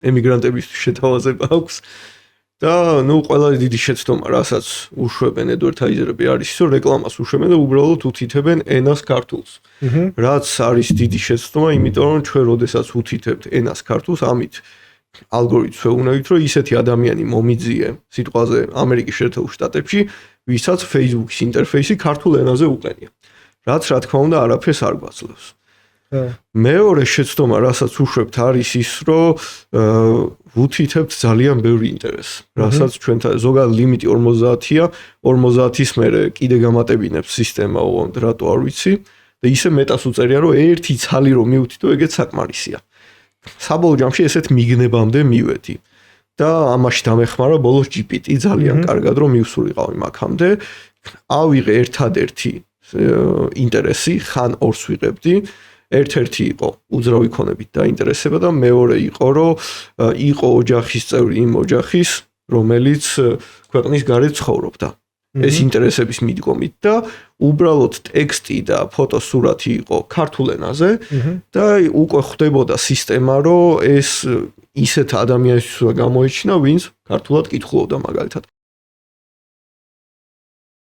ემიგრანტების შეთავაზება აქვს. და ყველა დიდი შეცდომა, რასაც უშვებენ advertiser-ები არის ის, რომ რეკლამას უშვებენ და უბრალოდ უთითებენ ენას ქართულს. რაც არის დიდი შეცდომა, იმიტომ რომ ჩვენ როდესაც უთითებთ ენას ქართულს, ამით ალგორითმს ვეუბნებით, რომ ისეთი ადამიანი მომიძიე სიტყვაზე ამერიკის შეერთებულ შტატებში, ვისაც Facebook-ის ინტერფეისი ქართულ ენაზე უყენია. რაც რა თქმა უნდა არაფერს არ გვაძლევს. მეორე შეცდომა, რასაც უშვებთ, არის ის, რომ ვუთითებთ ძალიან ბევრი ინტერესს, რასაც ჩვენთან ზოგადად ლიმიტი 50-ია, 50-ის მერე კიდე გამატებინებს სისტემა, ოღონდ რატო არ ვიცი და ისე მეტას უწერია, რომ ერთი ცალი რომ მივუთითო, ეგეც საკმარისია. საბოლოო ჯამში ესეთ მიგნებამდე მივედი. და ამაში დამეხმარა ბოლოს GPT ძალიან კარგად რომ მივსულიყავი მაგამდე. ავიღე ერთადერთი ინტერესი, ხან ორს ვიღებდი. ერთ-ერთი იყო უძრავი ქონებით დაინტერესება და მეორე იყო რომ იყო ოჯახის წევრი იმ ოჯახის რომელიც ქვეყნის გარეთ ცხოვრობდა. ეს ინტერესების მიდგომით და უბრალოდ ტექსტი და ფოტოსურათი იყო ქართულ ენაზე და უკვე ხვდებოდა სისტემა რომ ეს ისეთ ადამიანისთვის გამოიჩინა ვინც ქართულად კითხულობდა მაგალითად.